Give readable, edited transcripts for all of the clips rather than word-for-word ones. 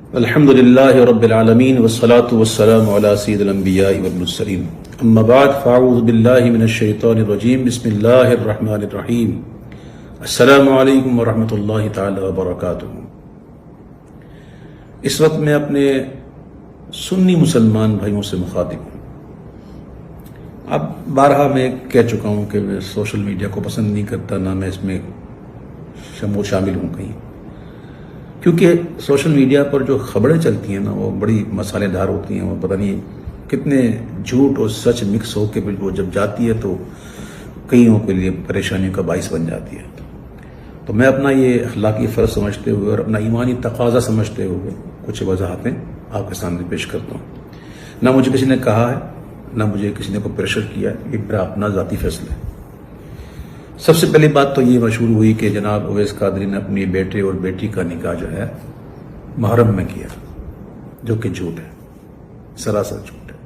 الحمد لله رب العالمين والصلاة والسلام على سيد الأنبياء والمرسلين أما بعد فأعوذ بالله من الشيطان الرجيم بسم الله الرحمن الرحيم السلام علیکم ورحمۃ اللہ تعالی وبرکاتہ۔ اس وقت میں اپنے سنی مسلمان بھائیوں سے مخاطب ہوں۔ اب بارہا میں کہہ چکا ہوں کہ میں سوشل میڈیا کو پسند نہیں کرتا، نہ میں اس میں شامل ہوں کہیں، کیونکہ سوشل میڈیا پر جو خبریں چلتی ہیں نا وہ بڑی مسالے دار ہوتی ہیں، وہ پتہ نہیں کتنے جھوٹ اور سچ مکس ہو کے وہ جب جاتی ہے تو کئیوں کے لیے پریشانیوں کا باعث بن جاتی ہے۔ تو میں اپنا یہ اخلاقی فرض سمجھتے ہوئے اور اپنا ایمانی تقاضا سمجھتے ہوئے کچھ وضاحتیں آپ کے سامنے پیش کرتا ہوں۔ نہ مجھے کسی نے کہا ہے، نہ مجھے کسی نے کوئی پریشر کیا ہے، یہ میرا اپنا ذاتی فیصلہ ہے۔ سب سے پہلی بات تو یہ مشہور ہوئی کہ جناب اویس قادری نے اپنی بیٹے اور بیٹی کا نکاح جو ہے محرم میں کیا، جو کہ جھوٹ ہے، سراسر جھوٹ ہے۔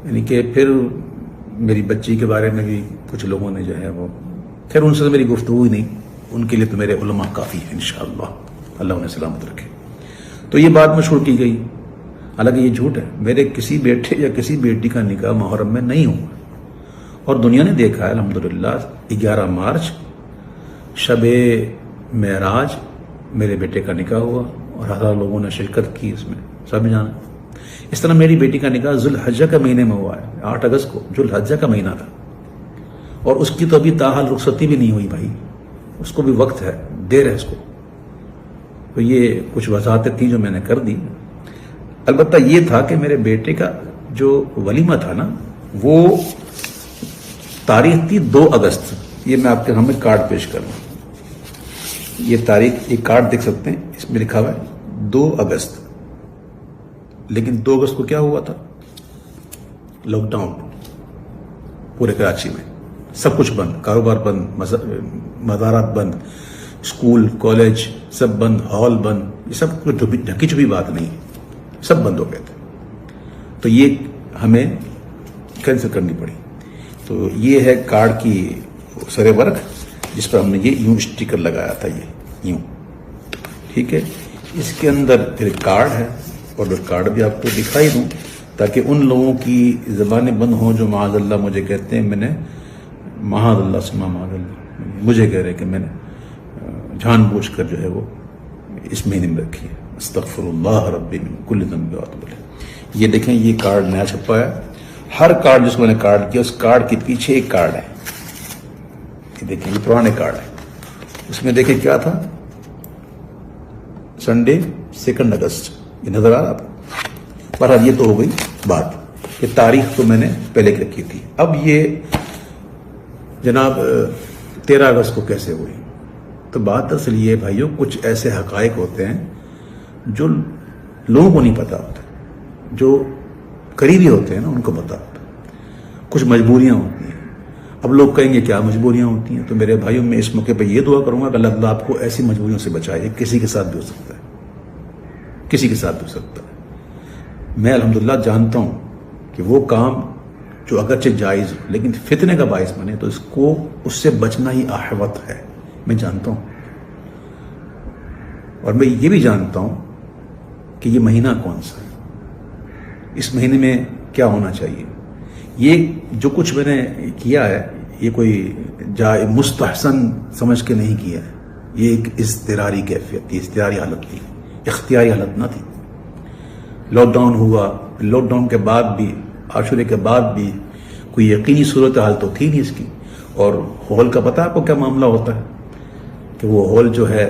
یعنی کہ پھر میری بچی کے بارے میں بھی کچھ لوگوں نے جو ہے وہ، خیر ان سے میری گفتگو ہی نہیں، ان کے لیے تو میرے علماء کافی ہیں انشاءاللہ، اللہ انہیں سلامت رکھے۔ تو یہ بات مشہور کی گئی، حالانکہ یہ جھوٹ ہے۔ میرے کسی بیٹے یا کسی بیٹی کا نکاح محرم میں نہیں ہوا، اور دنیا نے دیکھا ہے الحمدللہ 11 مارچ شب معراج میرے بیٹے کا نکاح ہوا اور ہزاروں لوگوں نے شرکت کی، اس میں سب جانا۔ اس طرح میری بیٹی کا نکاح ذوالحجہ کا مہینے میں ہوا ہے، 8 اگست کو، ذوالحجہ کا مہینہ تھا، اور اس کی تو ابھی تاحال رخصتی بھی نہیں ہوئی بھائی، اس کو بھی وقت ہے، دیر ہے اس کو۔ تو یہ کچھ وضاحتیں تھیں جو میں نے کر دی۔ البتہ یہ تھا کہ میرے بیٹے کا جو ولیمہ تھا نا، وہ تاریخ تھی 2 اگست۔ یہ میں آپ کے سامنے کارڈ پیش کر رہا ہوں، یہ تاریخ، یہ کارڈ دیکھ سکتے ہیں، اس میں لکھا ہوا ہے 2 اگست۔ لیکن 2 اگست کو کیا ہوا تھا؟ لاک ڈاؤن پورے کراچی میں، سب کچھ بند، کاروبار بند، مزارات بند، اسکول کالج سب بند، ہال بند، یہ سب کچھ ڈھکی چھپی بات نہیں، سب بند ہو گئے تھے۔ تو یہ ہمیں کینسل کرنی پڑی۔ تو یہ ہے کارڈ کی سر ورق، جس پر ہم نے یہ یوں اسٹیکر لگایا تھا، یہ یوں، ٹھیک ہے۔ اس کے اندر پھر کارڈ ہے، اور کارڈ بھی آپ کو دکھائی دوں تاکہ ان لوگوں کی زبانیں بند ہوں جو معاذ اللہ مجھے کہتے ہیں میں نے، معاذ اللہ سما معاذ اللہ، مجھے کہہ رہے کہ میں نے جان بوجھ کر جو ہے وہ اس مہینے میں رکھی ہے۔ استغفر اللہ ربی من کل ذنب واتوب الیہ۔ یہ دیکھیں، یہ کارڈ نیا چھپا ہے۔ ہر کارڈ جس کو میں نے کارڈ کیا، اس کارڈ کے پیچھے ایک کارڈ ہے، یہ دیکھیں، یہ پرانے کارڈ ہے۔ اس میں دیکھیں کیا تھا، سنڈے 2 اگست، یہ نظر آ رہا آپ کو؟ پر یہ تو ہو گئی بات، یہ تاریخ تو میں نے پہلے کی رکھی تھی۔ اب یہ جناب 13 اگست کو کیسے ہوئی؟ تو بات اصل یہ بھائیوں، کچھ ایسے حقائق ہوتے ہیں جو لوگوں کو نہیں پتا ہوتا، جو قریبی ہوتے ہیں نا ان کو پتا ہوتا ہے۔ کچھ مجبوریاں ہوتی ہیں۔ اب لوگ کہیں گے کیا مجبوریاں ہوتی ہیں؟ تو میرے بھائیوں میں اس موقع پہ یہ دعا کروں گا کہ اللہ آپ کو ایسی مجبوریوں سے بچائے، کسی کے ساتھ بھی ہو سکتا ہے، کسی کے ساتھ بھی ہو سکتا ہے۔ میں الحمدللہ جانتا ہوں کہ وہ کام جو اگرچہ جائز ہو لیکن فتنے کا باعث بنے تو اس سے بچنا ہی احوط ہے، میں جانتا ہوں۔ اور میں یہ بھی جانتا ہوں کہ یہ مہینہ کون سا ہے، اس مہینے میں کیا ہونا چاہیے۔ یہ جو کچھ میں نے کیا ہے، یہ کوئی مستحسن سمجھ کے نہیں کیا ہے، یہ ایک اضطراری کیفیت تھی، اضطراری حالت تھی، اختیاری حالت نہ تھی۔ لاک ڈاؤن ہوا، لاک ڈاؤن کے بعد بھی، عاشورے کے بعد بھی کوئی یقینی صورتحال تو تھی نہیں اس کی۔ اور ہال کا پتہ آپ کو کیا معاملہ ہوتا ہے کہ وہ ہال جو ہے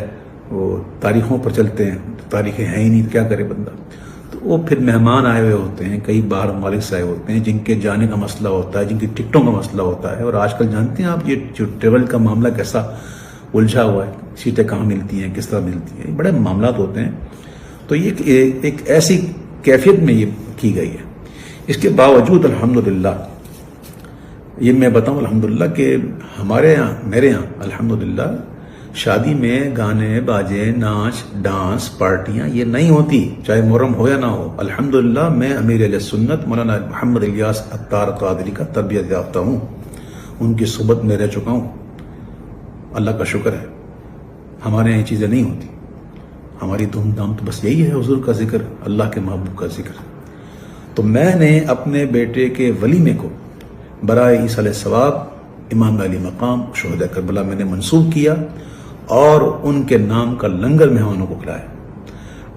وہ تاریخوں پر چلتے ہیں، تاریخیں ہیں ہی نہیں، کیا کرے بندہ۔ تو وہ پھر مہمان آئے ہوئے ہوتے ہیں، کئی باہر ممالک سے آئے ہوتے ہیں، جن کے جانے کا مسئلہ ہوتا ہے، جن کی ٹکٹوں کا مسئلہ ہوتا ہے۔ اور آج کل جانتے ہیں آپ یہ جو ٹریول کا معاملہ کیسا الجھا ہوا ہے، سیٹیں کہاں ملتی ہیں، کس طرح ملتی ہیں، بڑے معاملات ہوتے ہیں۔ تو یہ ایک ایسی کیفیت میں یہ کی گئی ہے۔ اس کے باوجود الحمدللہ یہ میں بتاؤں الحمدللہ کہ ہمارے یہاں، میرے یہاں الحمدللہ شادی میں گانے باجے، ناچ ڈانس، پارٹیاں یہ نہیں ہوتی، چاہے محرم ہو یا نہ ہو۔ الحمدللہ میں امیر اہل سنت مولانا محمد الیاس عطار قادری کا تربیت یافتہ ہوں، ان کی صحبت میں رہ چکا ہوں، اللہ کا شکر ہے۔ ہمارے یہاں یہ چیزیں نہیں ہوتی۔ ہماری دھوم دھام تو بس یہی ہے حضور کا ذکر، اللہ کے محبوب کا ذکر۔ تو میں نے اپنے بیٹے کے ولیمے کو برائے ایصال ثواب امام علی مقام شہداء کربلا میں نے منسوب کیا اور ان کے نام کا لنگر مہمانوں کو کھلایا۔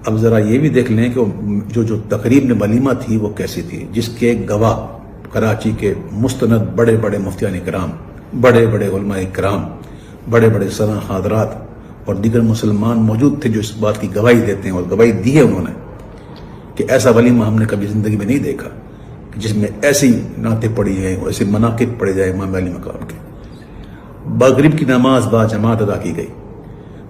اب ذرا یہ بھی دیکھ لیں کہ جو تقریب میں ولیمہ تھی وہ کیسی تھی، جس کے گواہ کراچی کے مستند بڑے بڑے مفتیان کرام، بڑے بڑے علماء کرام، بڑے بڑے سرا حضرات اور دیگر مسلمان موجود تھے جو اس بات کی گواہی دیتے ہیں، اور گواہی دی ہے انہوں نے کہ ایسا ولیمہ ہم نے کبھی زندگی میں نہیں دیکھا جس میں ایسی نعتیں پڑھی ہیں اور ایسے مناقب پڑھے جائے امام علی مقام کے۔ مغرب کی نماز با جماعت ادا کی گئی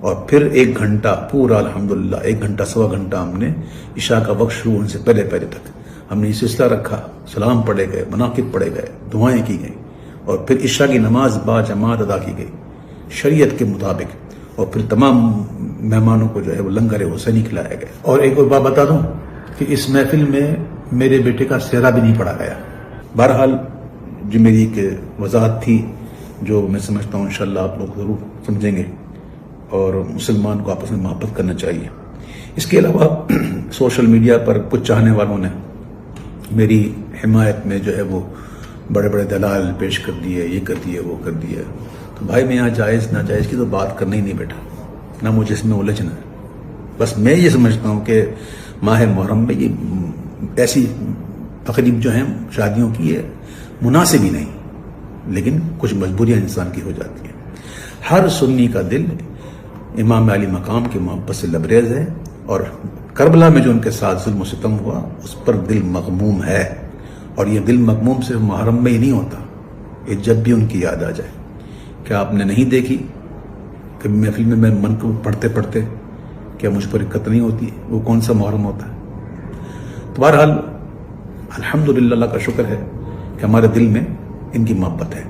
اور پھر 1 گھنٹہ پورا الحمدللہ 1 گھنٹہ سوا گھنٹہ ہم نے عشاء کا وقت شروع ہونے سے پہلے تک ہم نے یہ سلسلہ رکھا، سلام پڑھے گئے، مناقب پڑھے گئے، دعائیں کی گئیں اور پھر عشاء کی نماز با جماعت ادا کی گئی شریعت کے مطابق، اور پھر تمام مہمانوں کو جو ہے وہ لنگر حسینی کھلایا گیا۔ اور ایک اور بات بتا دوں کہ اس محفل میں میرے بیٹے کا سہرا بھی نہیں پڑھا گیا۔ بہرحال جو میری ایک وضاحت تھی جو میں سمجھتا ہوں انشاءاللہ آپ لوگ ضرور سمجھیں گے، اور مسلمان کو آپس میں محبت کرنا چاہیے۔ اس کے علاوہ سوشل میڈیا پر کچھ چاہنے والوں نے میری حمایت میں جو ہے وہ بڑے بڑے دلائل پیش کر دیے، یہ کر دیے، وہ کر دیے۔ تو بھائی میں یہاں جائز ناجائز کی تو بات کرنا ہی نہیں بیٹھا، نہ مجھے اس میں الجھنا ہے۔ بس میں یہ سمجھتا ہوں کہ ماہ محرم میں یہ ایسی تقریب جو ہیں شادیوں کی یہ مناسب ہی نہیں، لیکن کچھ مجبوریاں انسان کی ہو جاتی ہیں۔ ہر سنی کا دل امام علی مقام کی محبت سے لبریز ہے، اور کربلا میں جو ان کے ساتھ ظلم و ستم ہوا اس پر دل مغموم ہے، اور یہ دل مغموم صرف محرم میں ہی نہیں ہوتا، یہ جب بھی ان کی یاد آ جائے۔ کیا آپ نے نہیں دیکھی کہ محفل میں میں من کو پڑھتے پڑھتے کیا مجھ پر دقت نہیں ہوتی؟ وہ کون سا محرم ہوتا ہے؟ تو بہرحال الحمدللہ اللہ کا شکر ہے کہ ہمارے دل میں ان کی محبت ہے۔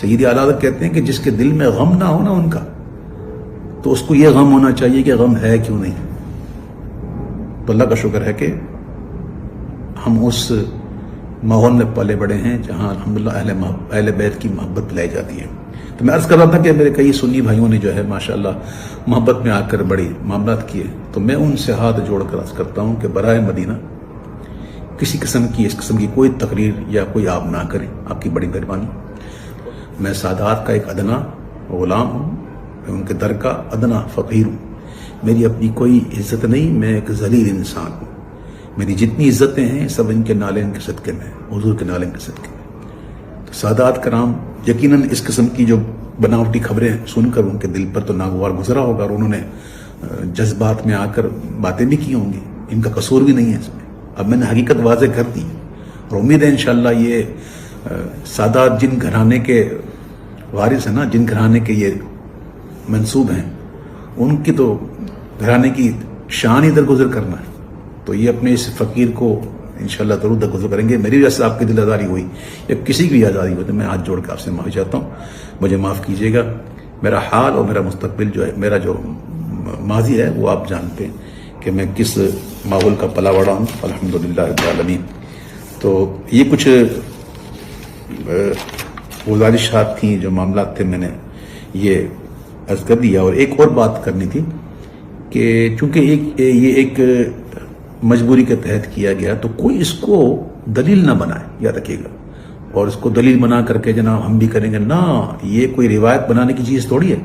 سید اعلیٰ حضرت کہتے ہیں کہ جس کے دل میں غم نہ ہونا ان کا، تو اس کو یہ غم ہونا چاہیے کہ غم ہے کیوں نہیں۔ تو اللہ کا شکر ہے کہ ہم اس ماحول میں پلے بڑے ہیں جہاں الحمدللہ اہل بیت کی محبت پلائی جاتی ہے۔ تو میں عرض کر رہا تھا کہ میرے کئی سنی بھائیوں نے جو ہے ماشاءاللہ محبت میں آ کر بڑی معاملات کیے، تو میں ان سے ہاتھ جوڑ کر عرض کرتا ہوں کہ برائے مدینہ کسی قسم کی اس قسم کی کوئی تقریر یا کوئی آپ نہ کریں، آپ کی بڑی مہربانی۔ میں سادات کا ایک ادنا غلام ہوں، میں ان کے در کا ادنا فقیر ہوں، میری اپنی کوئی عزت نہیں، میں ایک ذلیل انسان ہوں۔ میری جتنی عزتیں ہیں سب ان کے نالین کے صدقے میں، حضور کے نالین کے صدقے میں۔ تو سادات کرام یقیناً اس قسم کی جو بناوٹی خبریں سن کر ان کے دل پر تو ناگوار گزرا ہوگا، اور انہوں نے جذبات میں آ کر باتیں بھی کی ہوں گی، ان کا قصور بھی نہیں ہے اس میں۔ اب میں نے حقیقت واضح کر دی، اور امید ہے انشاءاللہ یہ سادات جن گھرانے کے وارث ہیں نا، جن گھرانے کے یہ منسوب ہیں، ان کی تو گھرانے کی شان ہی درگزر کرنا ہے، تو یہ اپنے اس فقیر کو انشاءاللہ ضرور درگزر کریں گے۔ میری وجہ سے آپ کی دل آزاری ہوئی یا کسی کی بھی آزاری ہوئی تو میں ہاتھ جوڑ کے آپ سے معافی چاہتا ہوں، مجھے معاف کیجیے گا۔ میرا حال اور میرا مستقبل جو ہے، میرا جو ماضی ہے وہ آپ جانتے ہیں کہ میں کس ماحول کا پلا بڑا ہوں، الحمدللہ رب العالمین۔ تو یہ کچھ گزارشات تھیں، جو معاملات تھے، میں نے یہ عرض کر دیا۔ اور ایک اور بات کرنی تھی کہ چونکہ یہ ایک مجبوری کے تحت کیا گیا، تو کوئی اس کو دلیل نہ بنائے، یاد رکھیے گا، اور اس کو دلیل بنا کر کے جناب ہم بھی کریں گے، نہ، یہ کوئی روایت بنانے کی چیز تھوڑی ہے۔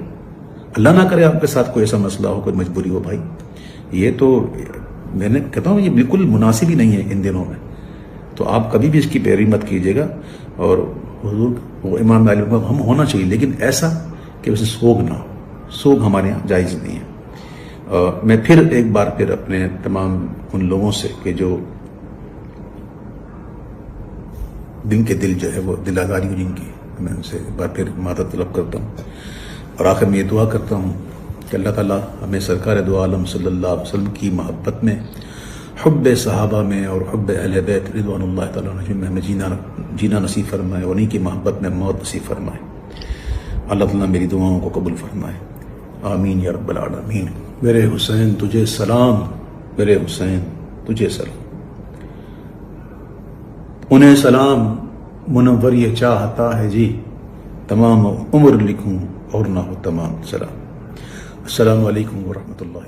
اللہ نہ کرے آپ کے ساتھ کوئی ایسا مسئلہ ہو، کوئی مجبوری ہو بھائی، یہ تو میں نے کہتا ہوں یہ بالکل مناسب ہی نہیں ہے ان دنوں میں، تو آپ کبھی بھی اس کی پیروی مت کیجیے گا۔ اور حضور وہ امام علی ہم ہونا چاہیے، لیکن ایسا کہ اسے سوگ نہ ہو، سوگ ہمارے یہاں جائز نہیں ہے۔ میں پھر ایک بار پھر اپنے تمام ان لوگوں سے کہ جو دن کے دل جو ہے وہ دل آزاری ہو جن کی، میں ان سے ایک بار پھر معذرت طلب کرتا ہوں، اور آخر میں یہ دعا کرتا ہوں کہ اللہ تعالیٰ ہمیں سرکار دو عالم صلی اللہ علیہ وسلم کی محبت میں، حب صحابہ میں اور حب اہل بیت رضوان اللہ تعالیٰ عنہم میں ہمیں جینا نصیب فرمائے، اور انہیں کی محبت میں موت نصیب فرمائے۔ اللہ تعالیٰ میری دعاؤں کو قبول فرمائے، آمین یا رب العالمین۔ میرے حسین تجھے سلام، میرے حسین تجھے سلام، انہیں سلام منور یہ چاہتا ہے جی، تمام عمر لکھوں اور نہ ہو تمام سلام۔ السلام علیکم ورحمۃ اللہ۔